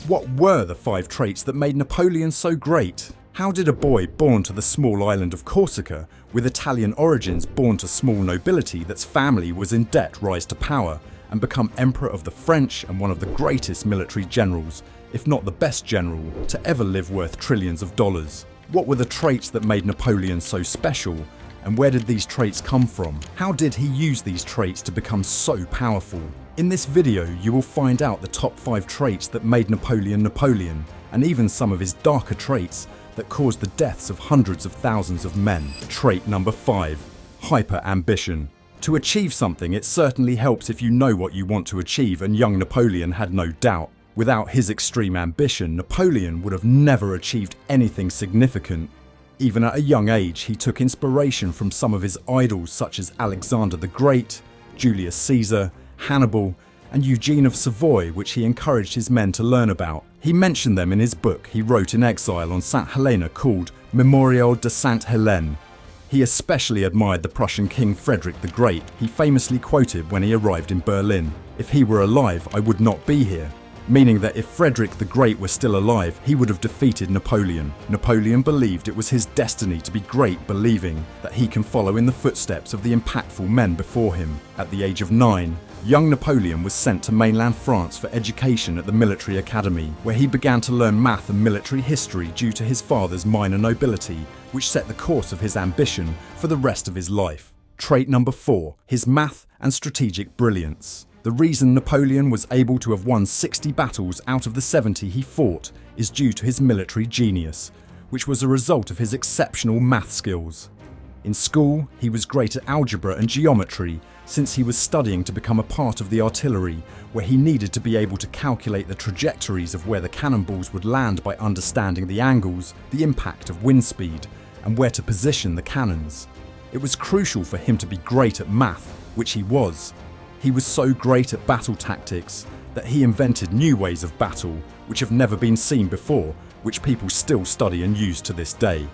What were the 5 traits that made Napoleon so great? How did a boy born to the small island of Corsica, with Italian origins born to small nobility that's family was in debt, rise to power, and become Emperor of the French and one of the greatest military generals, if not the best general, to ever live worth trillions of dollars? What were the traits that made Napoleon so special? And where did these traits come from? How did he use these traits to become so powerful? In this video, you will find out the top 5 traits that made Napoleon Napoleon, and even some of his darker traits that caused the deaths of hundreds of thousands of men. Trait number 5, hyper-ambition. To achieve something, it certainly helps if you know what you want to achieve, and young Napoleon had no doubt. Without his extreme ambition, Napoleon would have never achieved anything significant. Even at a young age, he took inspiration from some of his idols such as Alexander the Great, Julius Caesar, Hannibal, and Eugene of Savoy, which he encouraged his men to learn about. He mentioned them in his book he wrote in exile on St. Helena called Mémorial de Sainte Hélène. He especially admired the Prussian King Frederick the Great. He famously quoted when he arrived in Berlin, "If he were alive, I would not be here," meaning that if Frederick the Great were still alive, he would have defeated Napoleon. Napoleon believed it was his destiny to be great, believing that he can follow in the footsteps of the impactful men before him. At the age of 9, young Napoleon was sent to mainland France for education at the military academy, where he began to learn math and military history due to his father's minor nobility, which set the course of his ambition for the rest of his life. Trait number 4, his math and strategic brilliance. The reason Napoleon was able to have won 60 battles out of the 70 he fought is due to his military genius, which was a result of his exceptional math skills. In school, he was great at algebra and geometry since he was studying to become a part of the artillery, where he needed to be able to calculate the trajectories of where the cannonballs would land by understanding the angles, the impact of wind speed, and where to position the cannons. It was crucial for him to be great at math, which he was. He was so great at battle tactics that he invented new ways of battle which have never been seen before, which people still study and use to this day.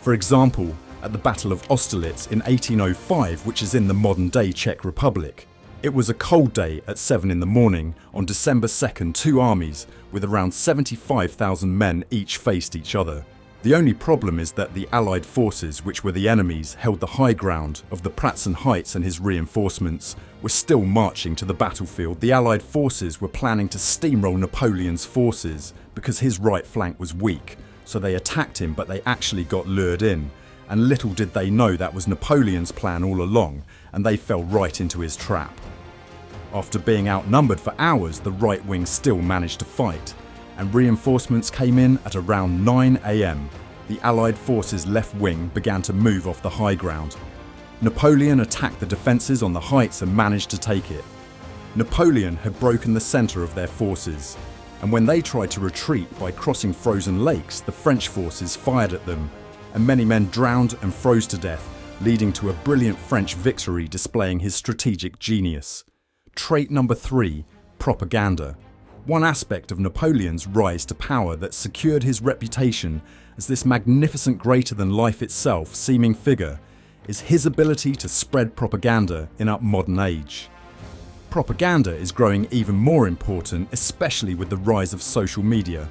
For example, at the Battle of Austerlitz in 1805, which is in the modern-day Czech Republic, it was a cold day at 7 in the morning on December 2nd. 2 armies with around 75,000 men each faced each other. The only problem is that the Allied forces, which were the enemies, held the high ground of the Pratzen Heights, and his reinforcements were still marching to the battlefield. The Allied forces were planning to steamroll Napoleon's forces because his right flank was weak, so they attacked him, but they actually got lured in. And little did they know that was Napoleon's plan all along, and they fell right into his trap. After being outnumbered for hours, the right wing still managed to fight, and reinforcements came in at around 9 AM. The Allied forces' left wing began to move off the high ground. Napoleon attacked the defences on the heights and managed to take it. Napoleon had broken the centre of their forces, and when they tried to retreat by crossing frozen lakes, the French forces fired at them, and many men drowned and froze to death, leading to a brilliant French victory displaying his strategic genius. Trait number 3, propaganda. One aspect of Napoleon's rise to power that secured his reputation as this magnificent greater-than-life itself seeming figure is his ability to spread propaganda in our modern age. Propaganda is growing even more important, especially with the rise of social media.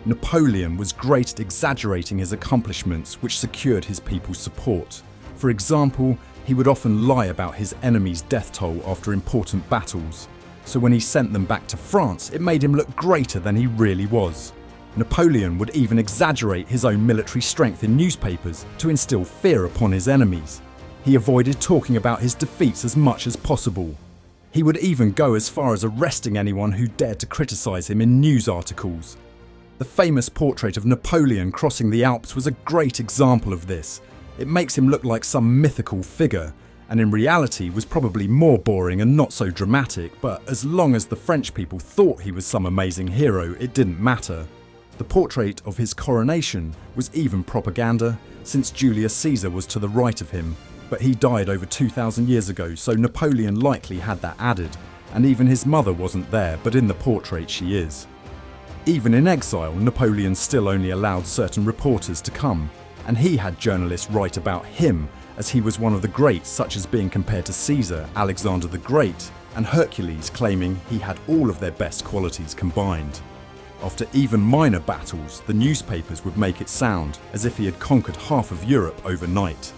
Napoleon was great at exaggerating his accomplishments, which secured his people's support. For example, he would often lie about his enemies' death toll after important battles, so when he sent them back to France, it made him look greater than he really was. Napoleon would even exaggerate his own military strength in newspapers to instill fear upon his enemies. He avoided talking about his defeats as much as possible. He would even go as far as arresting anyone who dared to criticize him in news articles. The famous portrait of Napoleon crossing the Alps was a great example of this. It makes him look like some mythical figure, and in reality was probably more boring and not so dramatic, but as long as the French people thought he was some amazing hero, it didn't matter. The portrait of his coronation was even propaganda, since Julius Caesar was to the right of him, but he died over 2,000 years ago, so Napoleon likely had that added, and even his mother wasn't there, but in the portrait she is. Even in exile, Napoleon still only allowed certain reporters to come, and he had journalists write about him, as he was one of the greats, such as being compared to Caesar, Alexander the Great, and Hercules, claiming he had all of their best qualities combined. After even minor battles, the newspapers would make it sound as if he had conquered half of Europe overnight.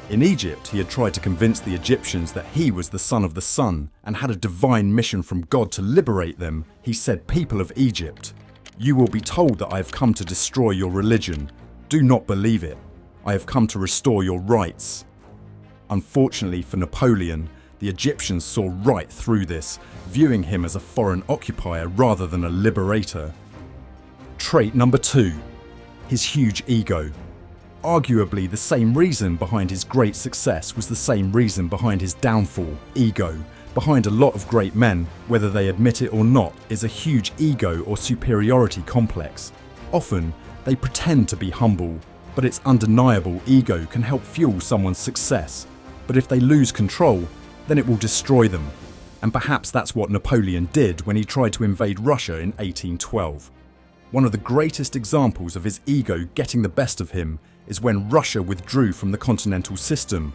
In Egypt, he had tried to convince the Egyptians that he was the son of the sun and had a divine mission from God to liberate them. He said, "People of Egypt, you will be told that I have come to destroy your religion. Do not believe it. I have come to restore your rights." Unfortunately for Napoleon, the Egyptians saw right through this, viewing him as a foreign occupier rather than a liberator. Trait number 2. His huge ego. Arguably, the same reason behind his great success was the same reason behind his downfall: ego. Behind a lot of great men, whether they admit it or not, is a huge ego or superiority complex. Often, they pretend to be humble, but it's undeniable ego can help fuel someone's success. But if they lose control, then it will destroy them. And perhaps that's what Napoleon did when he tried to invade Russia in 1812. One of the greatest examples of his ego getting the best of him is when Russia withdrew from the continental system,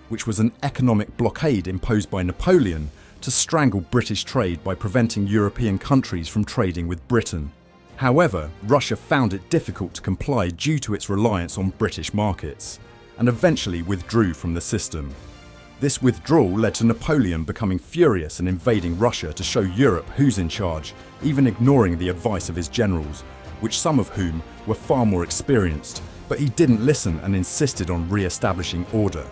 which was an economic blockade imposed by Napoleon to strangle British trade by preventing European countries from trading with Britain. However, Russia found it difficult to comply due to its reliance on British markets, and eventually withdrew from the system. This withdrawal led to Napoleon becoming furious and invading Russia to show Europe who's in charge, even ignoring the advice of his generals, which some of whom were far more experienced, but he didn't listen and insisted on re-establishing order.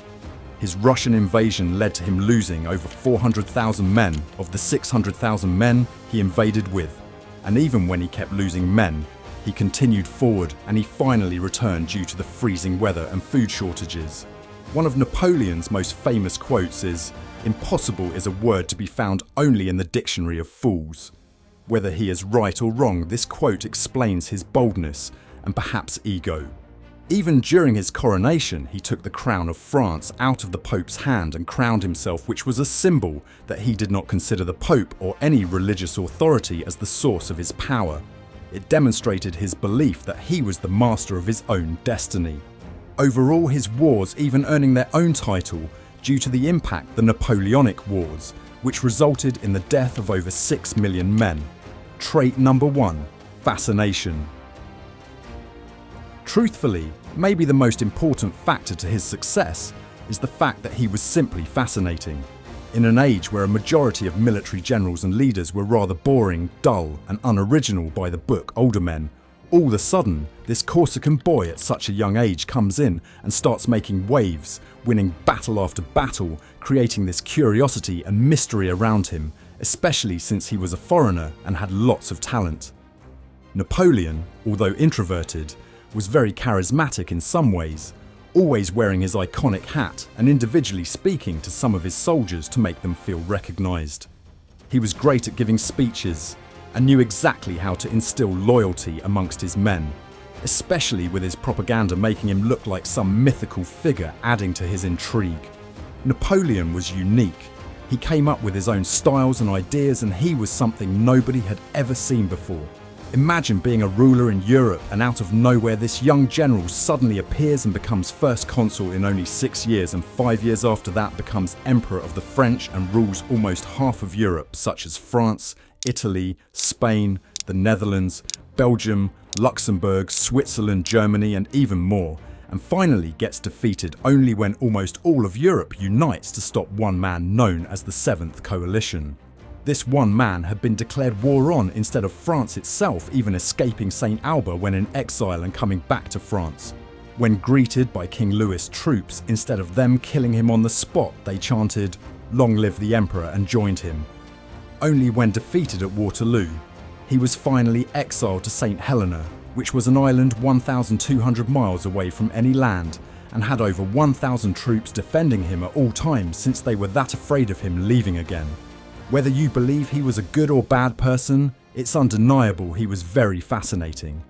His Russian invasion led to him losing over 400,000 men of the 600,000 men he invaded with, and even when he kept losing men, he continued forward and he finally returned due to the freezing weather and food shortages. One of Napoleon's most famous quotes is, "Impossible is a word to be found only in the dictionary of fools." Whether he is right or wrong, this quote explains his boldness and perhaps ego. Even during his coronation, he took the crown of France out of the Pope's hand and crowned himself, which was a symbol that he did not consider the Pope or any religious authority as the source of his power. It demonstrated his belief that he was the master of his own destiny. Overall, his wars even earning their own title due to the impact the Napoleonic Wars, which resulted in the death of over 6 million men. Trait number 1. Fascination. Truthfully, maybe the most important factor to his success is the fact that he was simply fascinating. In an age where a majority of military generals and leaders were rather boring, dull, and unoriginal by the book older men, all of a sudden, this Corsican boy at such a young age comes in and starts making waves, winning battle after battle, creating this curiosity and mystery around him, especially since he was a foreigner and had lots of talent. Napoleon, although introverted, was very charismatic in some ways, always wearing his iconic hat and individually speaking to some of his soldiers to make them feel recognised. He was great at giving speeches and knew exactly how to instill loyalty amongst his men, especially with his propaganda making him look like some mythical figure, adding to his intrigue. Napoleon was unique. He came up with his own styles and ideas, and he was something nobody had ever seen before. Imagine being a ruler in Europe and out of nowhere this young general suddenly appears and becomes first consul in only 6 years, and 5 years after that becomes emperor of the French and rules almost half of Europe, such as France, Italy, Spain, the Netherlands, Belgium, Luxembourg, Switzerland, Germany, and even more, and finally gets defeated only when almost all of Europe unites to stop one man known as the Seventh Coalition. This one man had been declared war on instead of France itself even escaping St. Alba when in exile and coming back to France. When greeted by King Louis' troops, instead of them killing him on the spot, they chanted, "Long live the Emperor," and joined him. Only when defeated at Waterloo, he was finally exiled to St. Helena, which was an island 1,200 miles away from any land, and had over 1,000 troops defending him at all times since they were that afraid of him leaving again. Whether you believe he was a good or bad person, it's undeniable he was very fascinating.